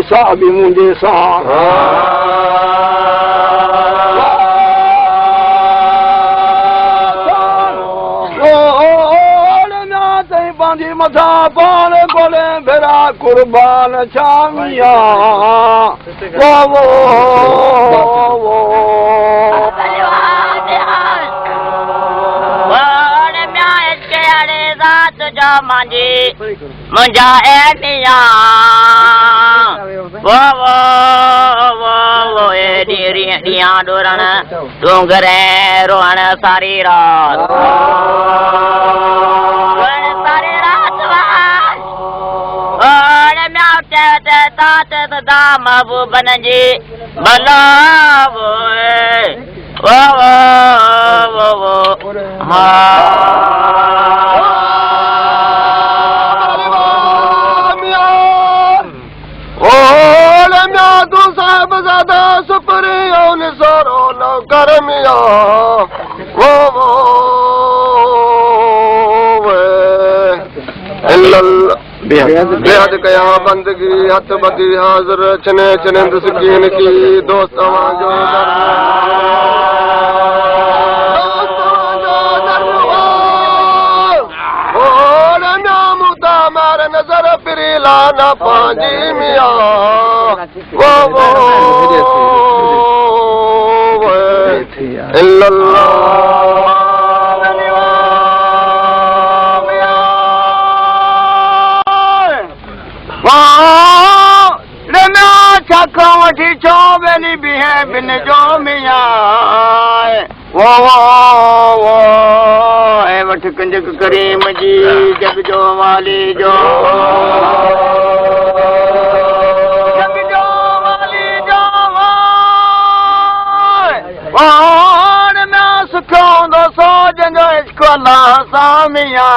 साहब मुझे सा मथा पान बोले बेरा कुर्बान शामिया वो मांझी मुंहिंजा एडिया वो ॾींहं डोरण डूंगर रोहण सारी रात महबूबन जी भला तू साहिब ज़ादा सुपरी younis नौकर मिया बेहद कया बंदगी हथ बदी हाज़िर चने चनिंद सकीन की दोस्त जो मार नजर फिरी लाना पांजी मिया वठी छो वेली भी है बिन जो मिया वठ कंजक करीम जी जग जो वाली जो जग जो वाली जो मैं सुखों सो जंजो इश्क अल्लाह सामिया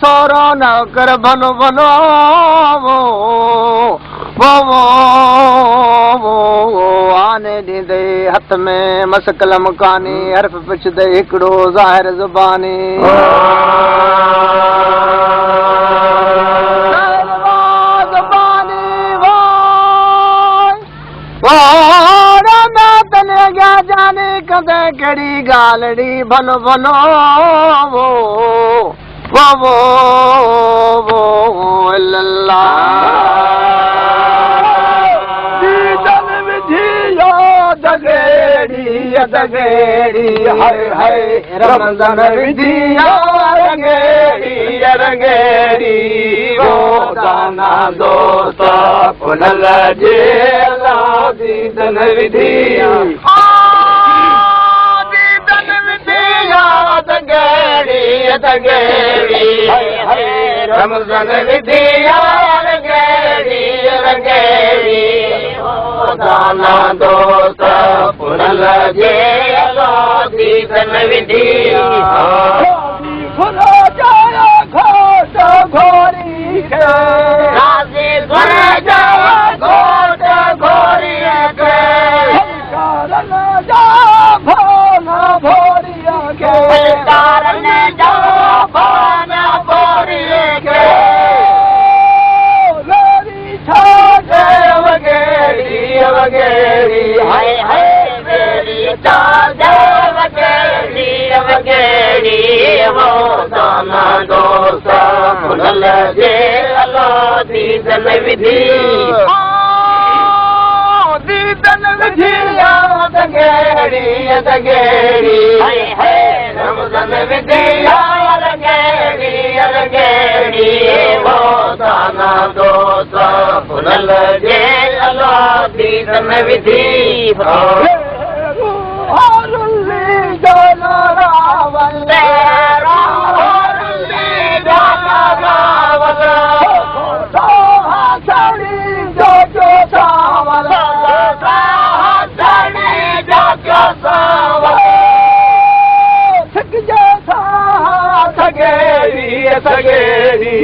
सोरो नौकर बनो बनो आने दीदे हथ में मसकल मकानी हर्फ पिछ दे हिकड़ो ज़ाहिर ज़ुबानी जाने कदे कड़ी गालड़ी बनो बनो दगेड़ी हर है रमज़ान विधिया रंगेड़ी वो दाना दोस्त पुनल जे दीदन विधिया दगेड़ी रमज़ान विधिया रंगेड़ी दाना दोस्त पुनल जे दीदन विधिया फुलो जाया घोट घोरी के राज़ी घुर जाया घोट घोरी के कारन जा भाना भोरिया के कारन जा भाना भोरिया के लोरी छाजे वगेड़ी हाय हाय मेरी छाजे वगेड़ी वो दाना दोस्त पुनल जे अल्लाह दीदन विधि दीदन विधिया दगेड़ी रमज़ान विधिया रंगेड़ी वो दाना दोस्त पुनल जे अल्लाह दीदन विधि सगेड़ी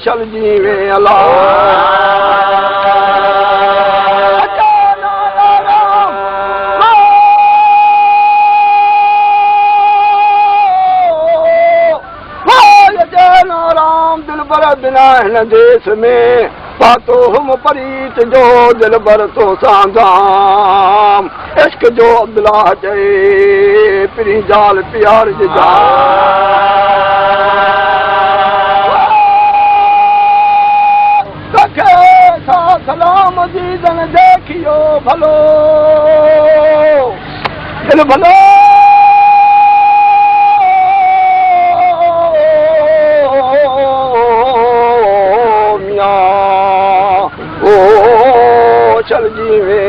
चल जीवे अल्लाह बिना हिन देश में पातो हम परीत जो दिल भर तो सांधाम इश्क जो अब्दुल्ला चए पिरी जाल प्यार जे सलाम दीदन देखियो भलो दिल भलो चल जीवे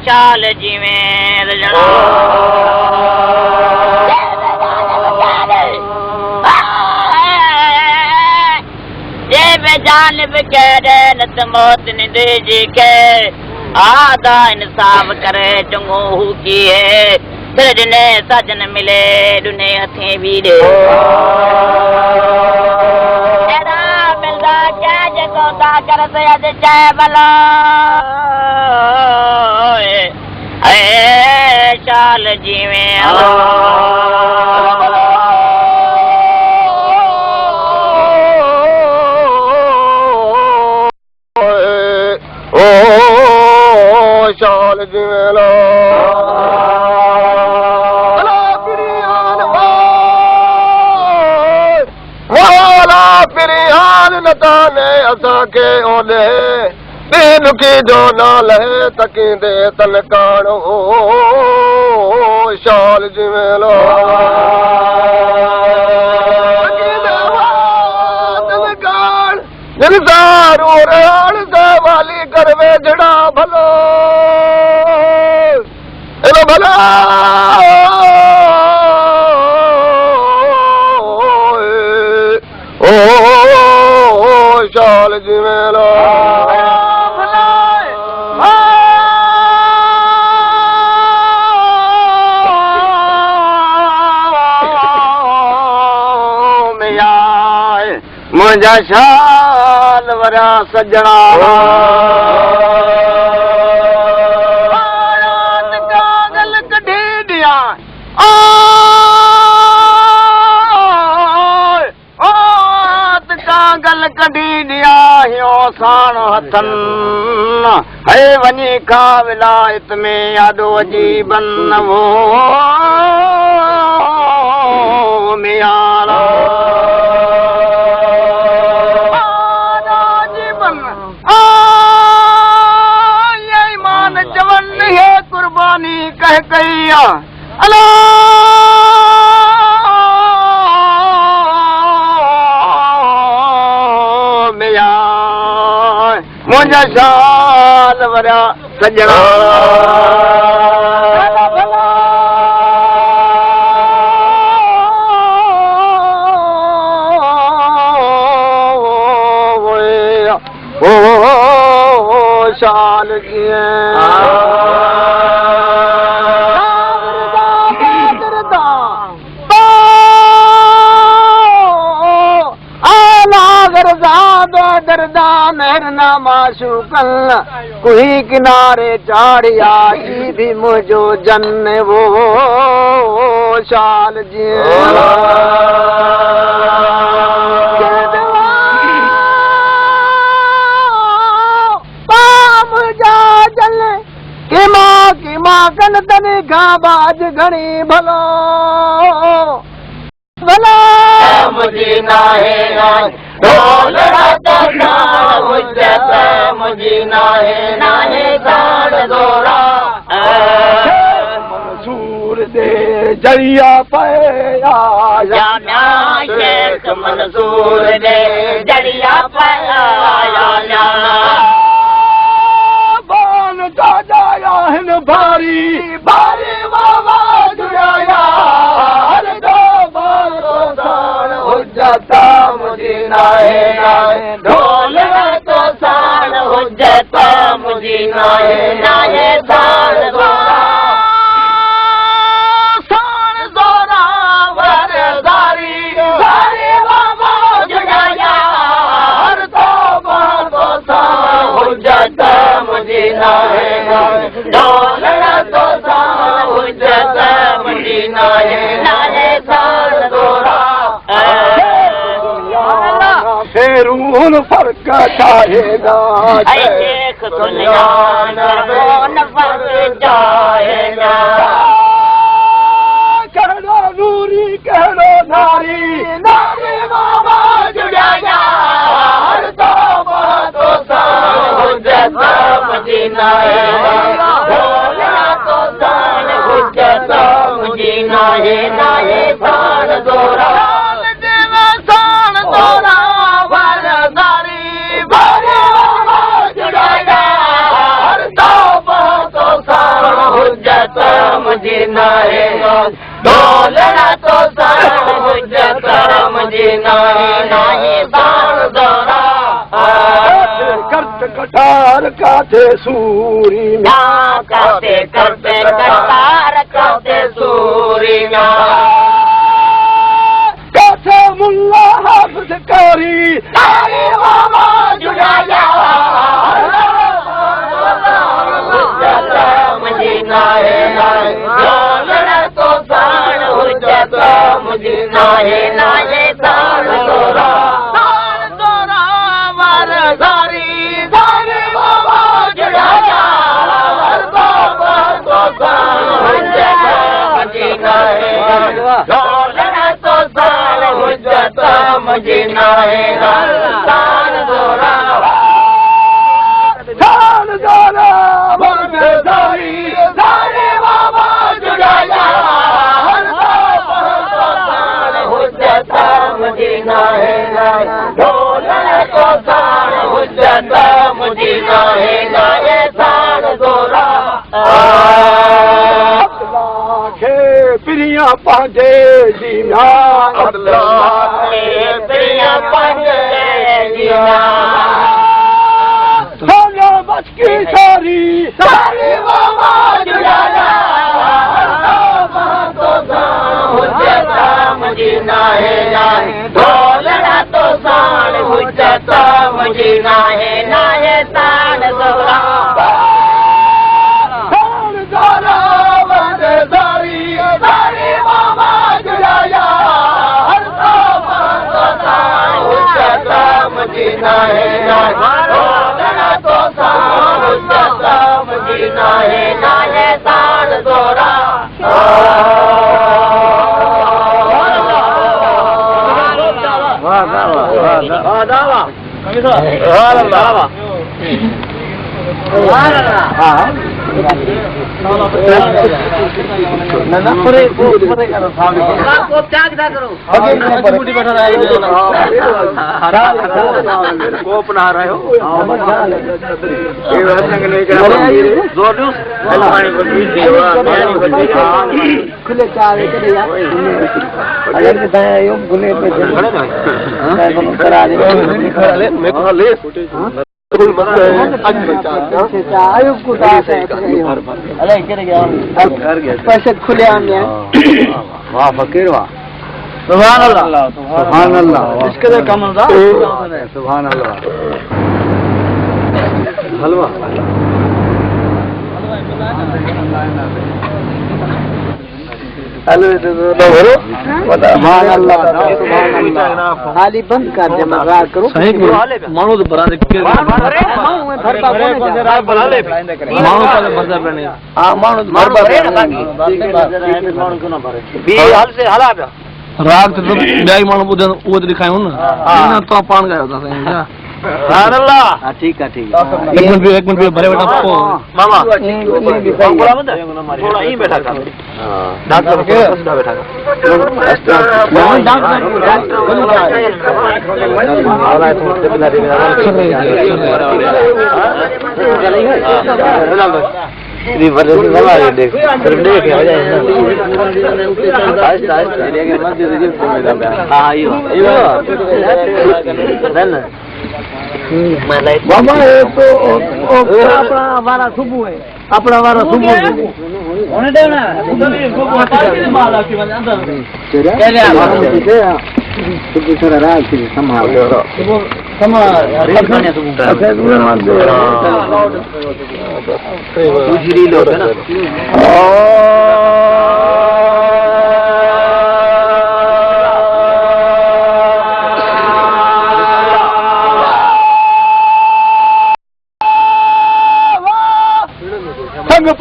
चाल जीवे जानब कह नत मौत निंदे जी के आदा इंसाफ करे चंगो हू की है फिर दुने सजन मिले दुने हथें भी दे एदा मिलदा क्या जको ता कर से अज चाय भला ए चाल जीवे चाल जीवेला फिरियान नताने असांखे ओले दीन की जो नाल है तकींदे तनकाणो शाल जीवेला दिलदारो राण दा वाली करवे जड़ा भलो एलो भला ओ शाल जीवेला मुझा शाल वरा सजना कागल कढी दिया कागल कढी दिया हियो साण हथन है वनी का विलायत में यादो अजीबन वो मियारा कह कहिया अला मुझा शाल वरा सजना शाल दरदा मेहरना माशूकल कोई किनारे चाड़िया सीधी मुझो जन वो शाल जी कन तने खां बाज घणी भलो भला मुझी नाहे ढोल हुज्जत मुझी नाहे साण दोरा मंसूर दे जरिया पया या शेख मंसूर दे जरिया पया भारी भारी बाबा जुड़ाया हर दो बारो साण हुज्जत मुझी नाहे ढोल तो साण हुज्जत मुझी नाहे साण दोरा साण दोरा वरदारी भारी बाबा जुड़ाया हर दो बारो साण हुज्जत मुझी नाहे ढोल तो साण हुज्जत मुझी नाहे साण दोरा फेरून फर्क चाहेगा शेख सुल्तान कौन फर्क चाहेगा कहना नूरी कहना नारी नारी बाबा जुड़ाया हर तो साण हुज्जत मुझी नाहे तो साण हुज्जत मुझी नाहे साण दोरा साण दोरा वरदारी भारी बाबा जुड़ाया हर तो साण हुज्जत मुझी नाहे ढोल तो साण हुज्जत मुझी नाहे साण दोरा करत कटार काथे सूरी करते करते कटार करते सूरी काथे मुल्ला हाफिज कारी नारे बाबा जुड़ाया हुज्जत मुझी नाहे ढोल तो साण हुज्जत मुझी नाहे साण दोरा वरदारी धारे बाबा जुड़ाया हर बाबा तो साण हुज्जत मुझी नाहे ढोल तो साण हुज्जत मुझी नाहे साण दोरा वरदारी धारे बाबा जुड़ाया हर बाबा तो साण हुज्जत मुझी नाहे ढोल तो साण हुज्जत मुझी नाहे साण दोरा खे प्रिया पंहिंजे जीना प्रिया पंहिंजे जीना सोना बचकी सारी सारी बाबा जुड़ाया तो साण हुज्जत मुझी नाहे ढोल तो साण हुज्जत मुझी नाहे साण दोरा साण दोरा वरदारी सारी बाबा जुड़ाया हर बाबा तो साण हुज्जत मुझी नाहे ढोल तो साण हुज्जत मुझी नाहे साण दोरा वाह ना परे परे करो को त्याग ना करो मुट्ठी बैठा रहा को अपना रहे हो ये रंग नहीं करा जोर दो खुले चार के यार अगर बताया यो गुने पे करा दे मैं को ले आयु को अरे करे गया पैसे खुले आने वाह फकीर वाह सुभान अल्लाह सुभान अल्लाह इसके लिए कमल दा सुभान अल्लाह हलवा खाली बंद कर दे मजाक करो मानो तो बरा राग तो ब्याई मानो वो दिखायो ना तो पान गया था ठीक है एक मिनट भरे बेटा मामा थोड़ा ही बैठा कर डॉक्टर बैठा बाबा तो अपना वारा सुबह है अपना वारा सुबह होने देना सुबह रात से संभाल लोग है ना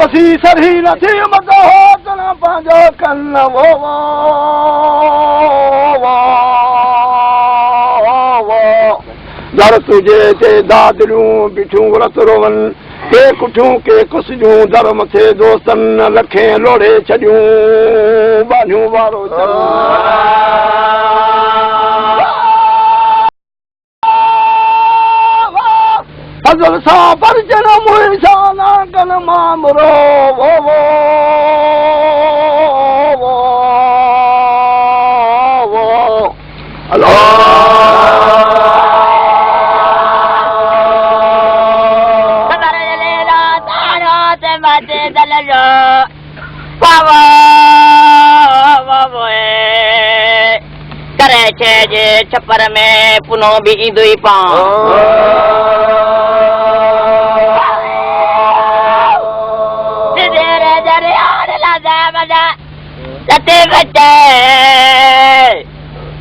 पसी सरही नथी मगो तना पंहिंजो कन वो दर तुझे ते दादरियूं बिठूं रत रोवन के कुठूं के कुसजूं दर मथे दोस्तन लखे लोड़े छॾियूं बानियूं वारो फज़ल सां परजन मुहिसान कन मामरो वो अल्लाह करे छे जे छपर में पुनो भी ईंदो ई पां लते बचे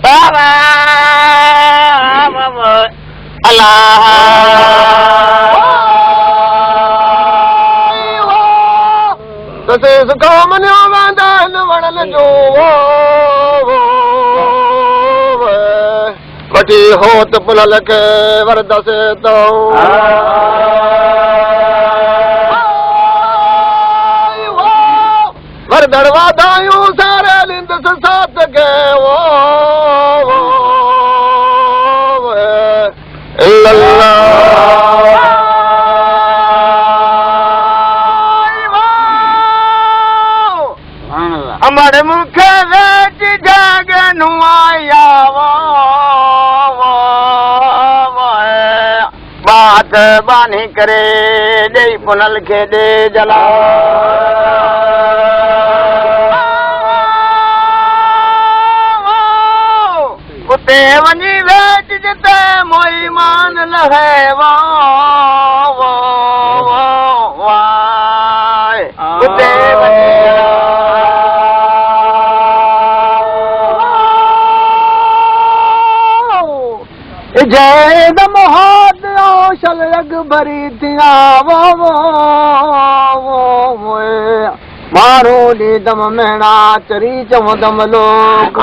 बाबा अल्लाह तसे सुखो मनियो वेंदा न वणन जो वठी होत पुलल के वरदस तो वरदड़वा दायूं सारे लिंद साथ के वो अमर मुख वेच जाग नुआया बात बानी करे दे पुनल के दे जला उते वञी वेच जिते मोई मान लहे उते जय दम हाथ शल लग भरी थिया मारो डी दम मेणा चरी चम दम लोग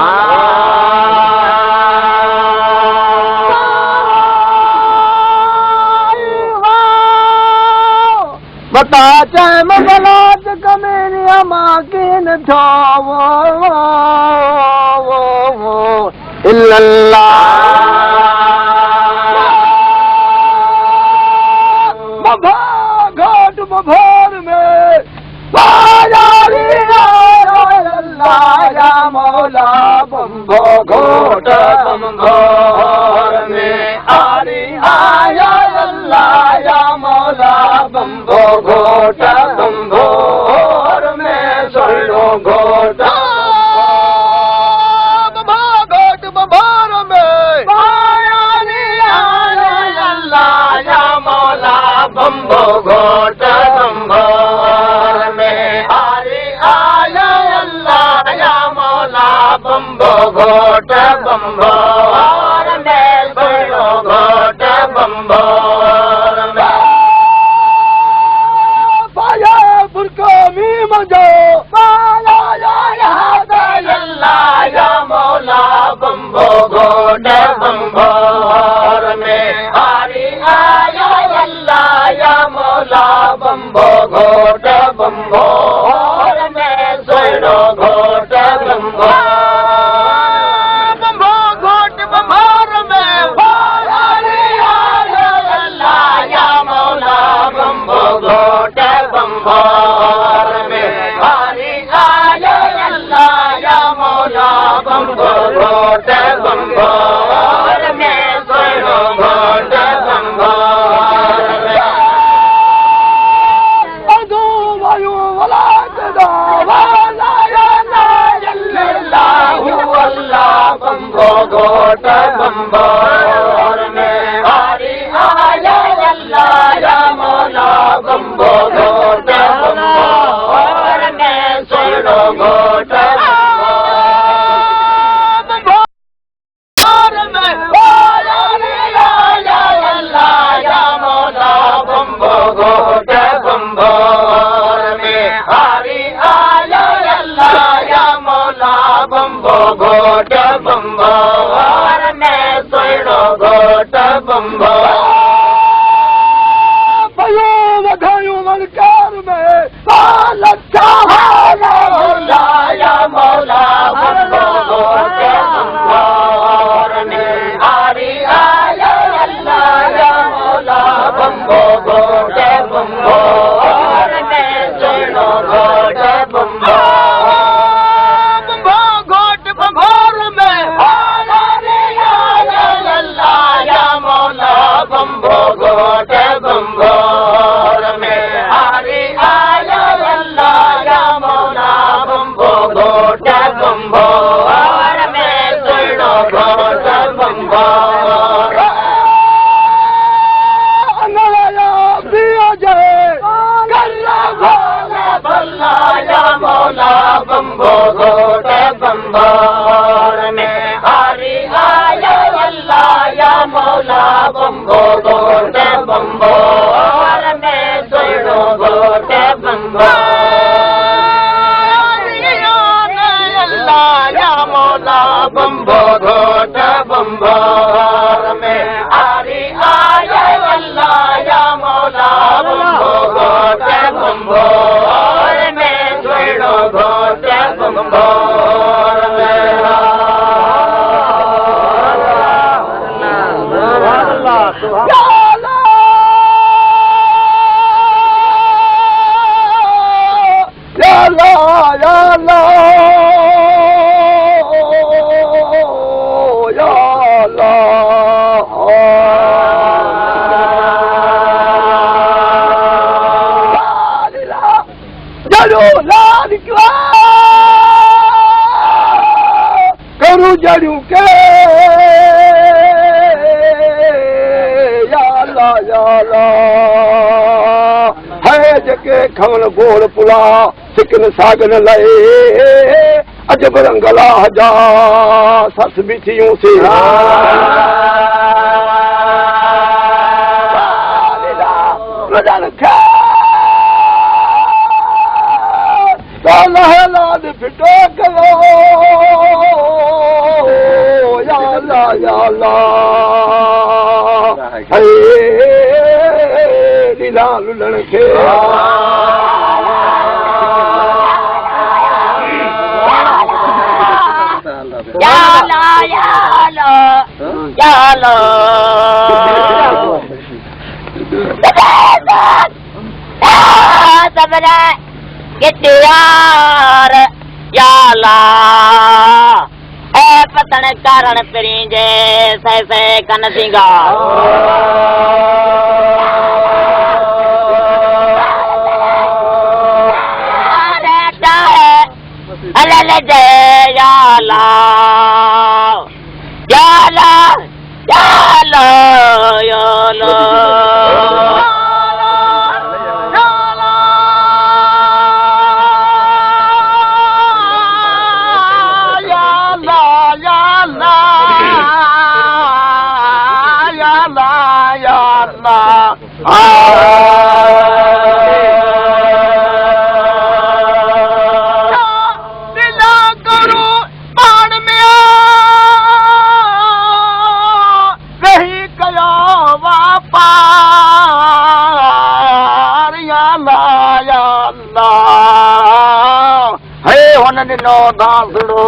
बता चाहे मगलात कमेरिया माँ की न थावो इल्लल्लाह बभा घाट बभार में बाजारी अल्लाह या मौला बम्भो घोट बम्भोर में आरी आया अल्लाह या मौला बम्भो घोट बम्भोर में सोलो घोट बभा घाट बभार में बाजारी आया अल्लाह या मौला बम्भो घोट बम्भोर में आरी आया अल्लाह या मौला बम्भो घोट बम्भोर में सोलो घोट बम्भोर में पाया बुरका मी मजो पाया या अल्लाह या मौला बम्भो घोट बम्भोर में आरी आया अल्लाह या मौला बम्भो घोट बम्भोर में सोलो घोट बम्भोर बम्भो घोट बम्भोर में आरी आया अल्लाह या मौला बम्भो घोट बम्भोर में आरी आया अल्लाह या मौला बम्भो घोट बम्भोर में सोलो घोट बम्भोर में अदो वायु वाला कदा वाला या अल्लाहु अल्लाह बम्भो घोट बम्भोर में आरी आया अल्लाह या मौला बम्भो घोट बम्भोर में सोलो घोट घोट बम्भोर में सोलो घोट बम्भोर भयो wadhayo मनकार में लच्छा मौला या मौला बम्भो घोट बम्भोर में आरी आया अल्लाह या मौला बम्भो घोट बम्भोर में सोलो घोट बम्भोर घोट बम्भोर में आरी आया अल्लाह या मौला बम्भो घोट बम्भोर में सोलो घोट बम्भोर अनया पिया जय कल्ला भोला भल्ला या मौला बम्भो घोट बम्भोर में आरी आया अल्लाह या मौला बम्भो घोट बम्भोर में सोलो घोट बम्भोर अल्लाह या मौला बम्भो घोट बम्भोर में आरी आया अल्लाह या मौला बम्भो घोट बम्भोर में सोलो घोट बम्भोर में करूं जड़ू के या अल्लाह है जके खवन बोल पुला सिकन सागन लए अजब रंगला जा सस बिथियूं से लाद फिटो करो या अल्लाह है लीला लुलण खे पतन कारण पिरी जे सह कन सिंगा हलल जय याला याला याला याला नो दासड़ो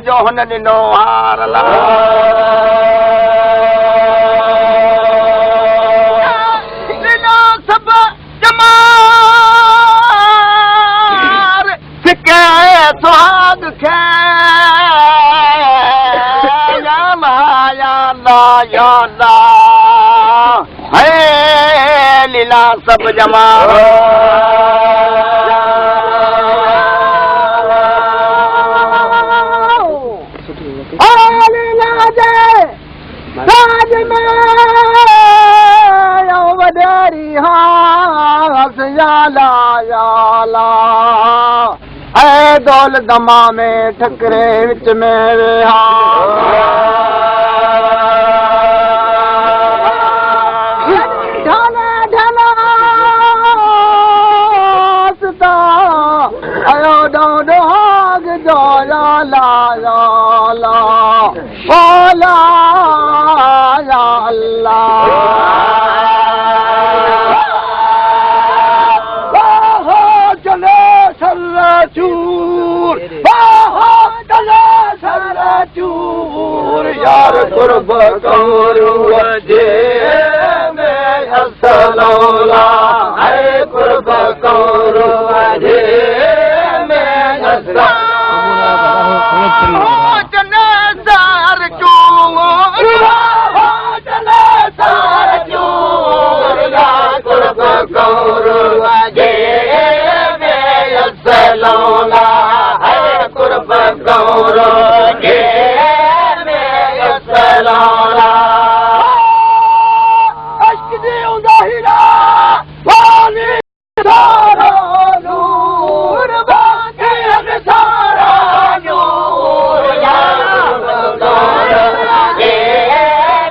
जो हुन ॾिनो हार ॾिनो सभु जमार सिके सुहाग खे यादा हे लीला सभु जमार दौल दमा में ठकरे विच में वेहा ढाला ढाला सता आयो डोडो हाग जो याला याला ओला या अल्लाह चूर चूर यार कुर्ब कौरू जे में असलौला है कुर्ब कौरू जे में जनेसार चूर जनेसार चूर यार कुर्ब कौरू जे सलोला है कुर्ब कौरो के में सलोला अश्क दे उदाहिरा वाली सारा नूर बाके सारा नूर या कौरो के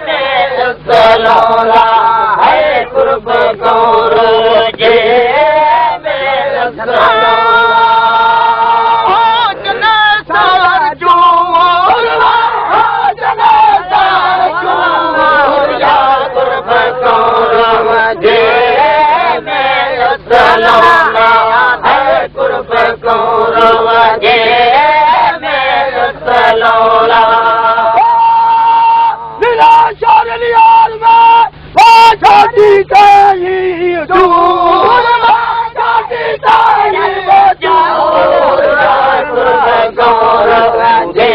में सलोला है कुर्ब कौरो के में सलोला कुर्ब कौरो जे में सलोला निराशार लियार में छोटी कहीं दूर छोटी कहीं दूर कुर्ब कौरो जे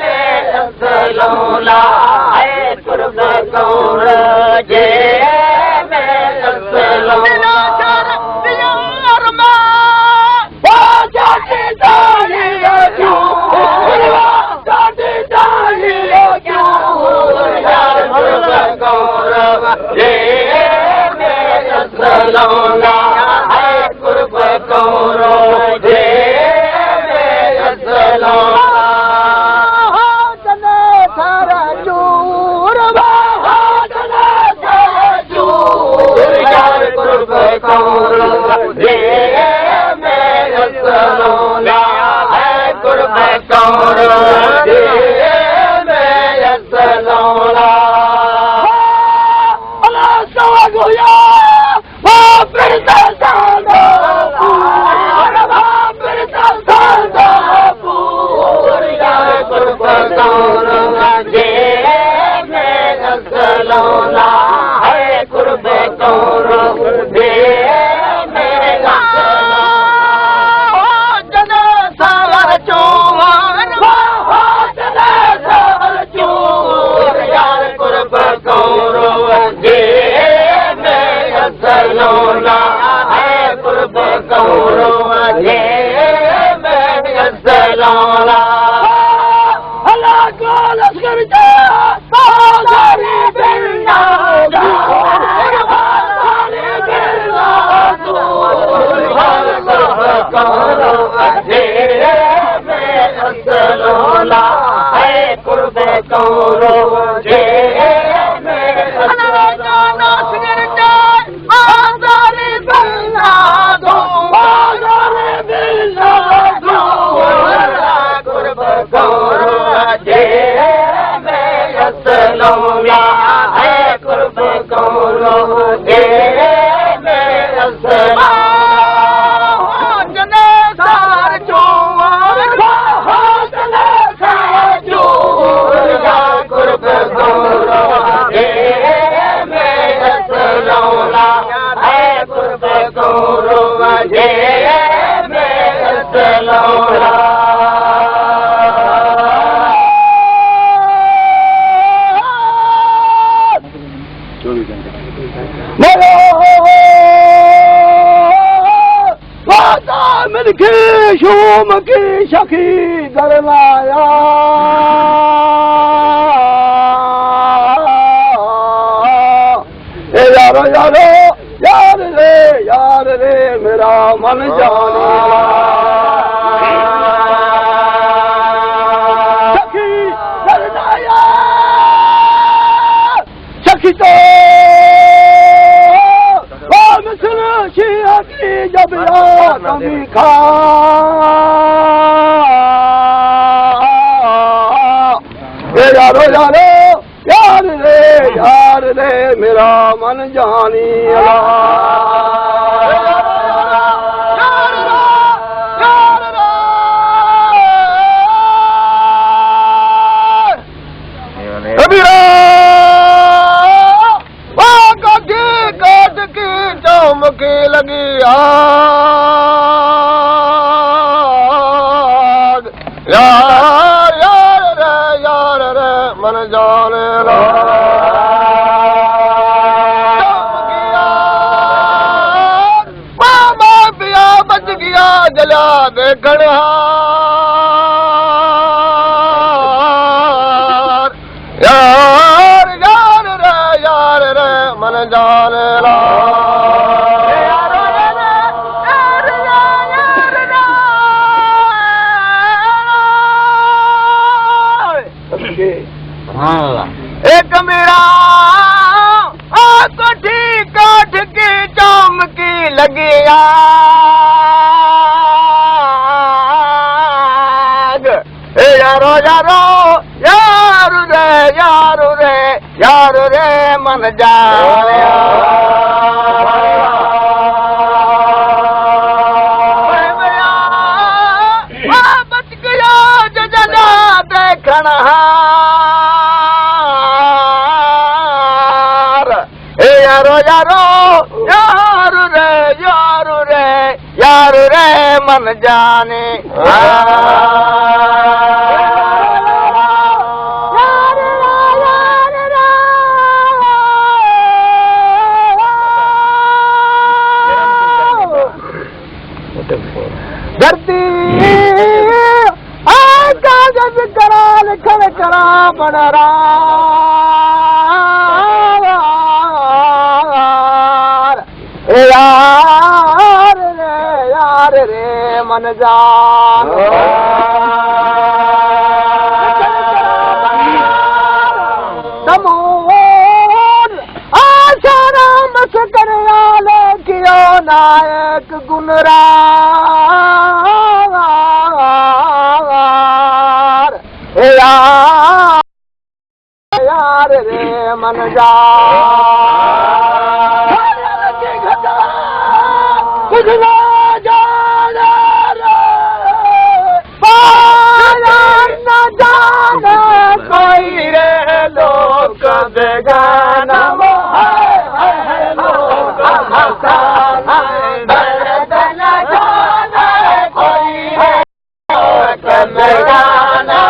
में सलोला है कुर्ब कौरो जे में सलोला सलोला है कुर्ब कौरो जे में सलोला जने सारा चूर जने सारा चूर यार कुर्ब कौरो जे में सलोला है कुर्ब कौरो जे में सलोला अल्लाह सवा गोया लौला अल्लाह को लश्कर जा बाजारी बिना लौला है कुर्ब कौरो जे शोम की सखी दरलाया यारो यारो यार रे मेरा मन जाने सखी दरलाया सखी तो जब कभी खा यारो यार रे मेरा मन जानी चौमकी लगी आग यार रे मन जाने मामा पिया बच गया जला देखण यार रे मन जाने एक मेरा कोठी काठ की चौमकी लगी आग यारो रे मन जाने बच गया जला देखण यार रे मन जाने धरती कागज करा लिखण करा बनरा यार रे मन जान तमोन आशाराम सकन आले कियो नायक गुनरार यार रे मन जान कोई रे लोक बेगाना लोक मसाना दर्दन जाना कोई है लोक बेगाना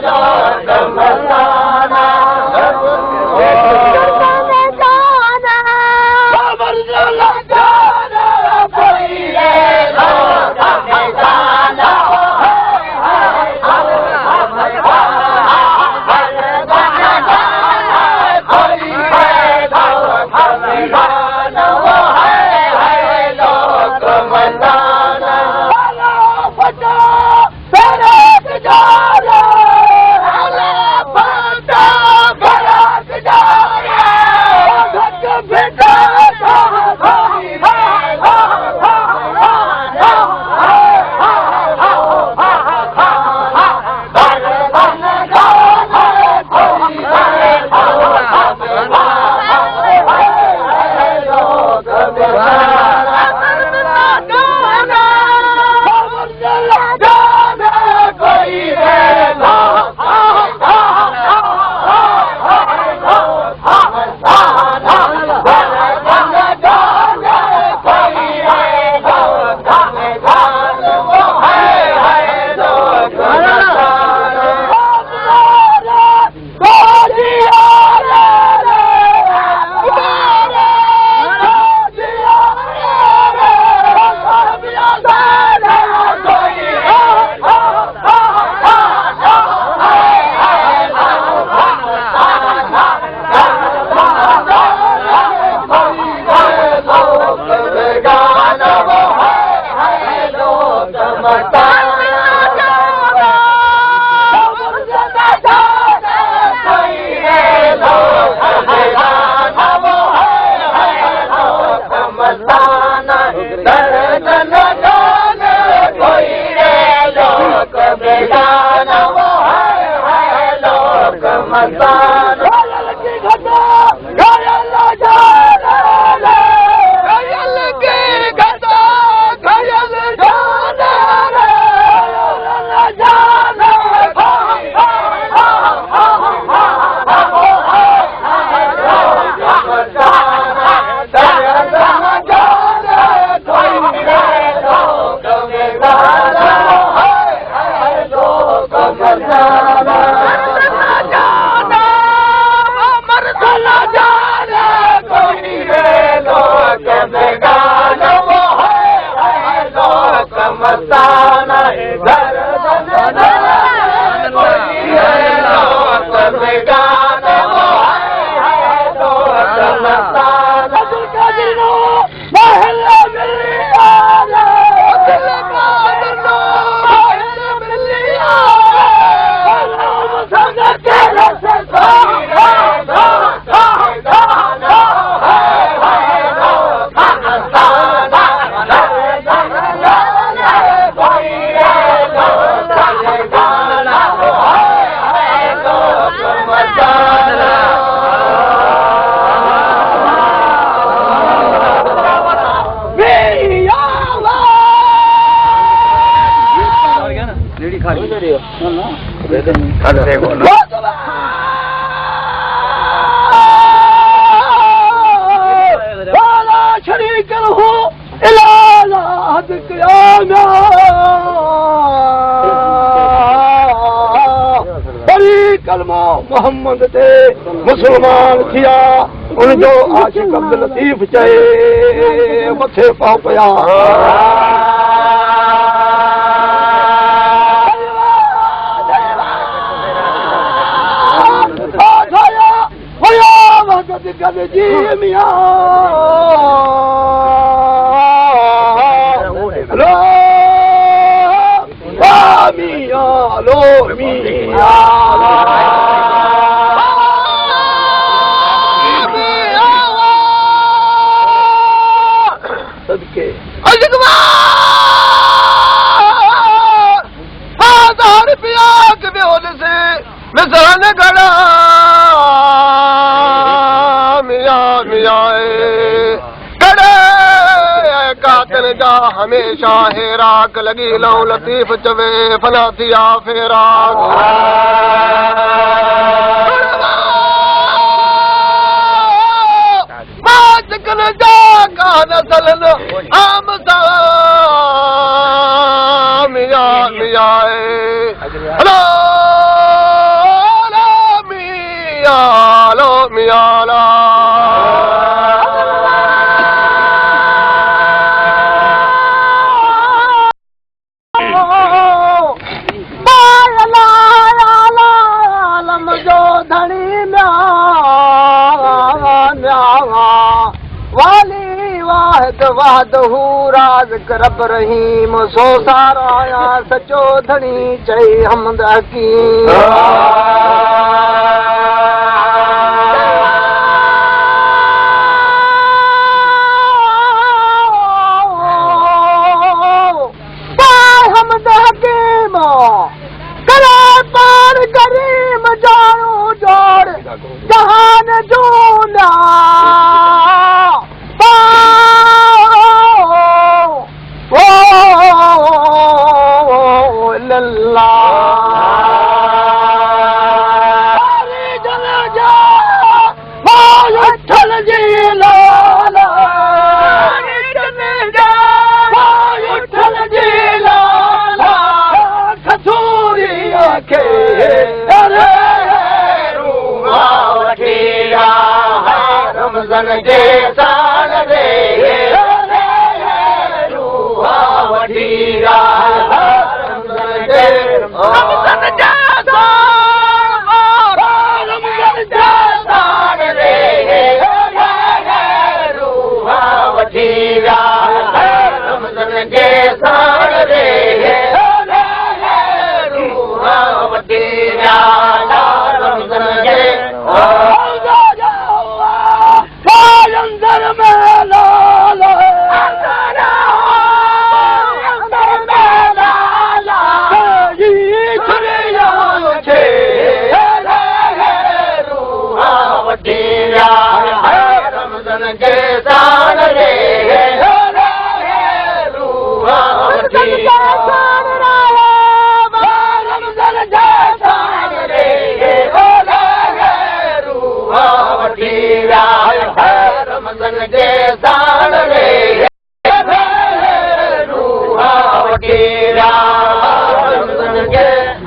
लोक मसाना मोहम्मद ते मुसलमान थिया उनजो आशिक अब्दुल लतीफ चए मथे पाव पिया हमेशा हेराक लगी लो लतीफ चवे फना थिया फेराक माचकन जा कान सलन आम सा मिया मिया लो मिया लो मिया ला वादहू राज करब रहीम सो साराया सचो धनी चई हमद हकीम हमद हकीम करे पार करीम जानो जोड़ जहान जूना वटीरा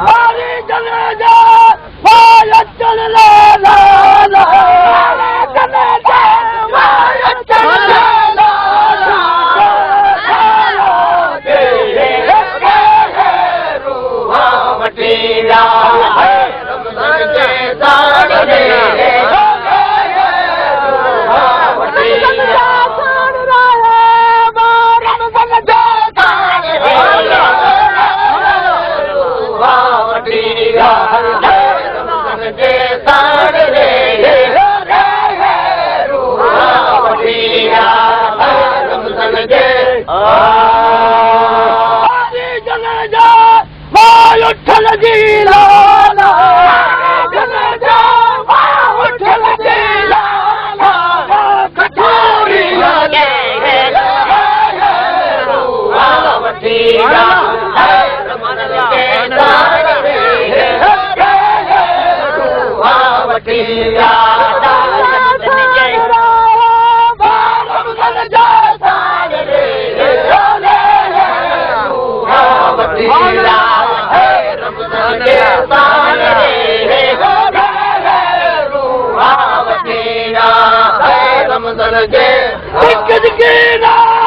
हरी जन जा माय चल ला ला ला जन जा माय चल ला ला ला रूहा वटीरा रमज़ान जे साड़ रे रूहा वटीरा रमज़ान जे साड़ रे रूहा वटीरा रमज़ान जे हरी जन जा माय उठल जी ला ला जन जा माय उठल जी ला ला कठोरी रूहा वटीरा रमज़ान जे साड़ रे रूहा वटीरा रमज़ान जा साड़ रे रूहा वटीरा रमज़ान जे साड़ रे रूहा वटीरा रमज़ान जे ना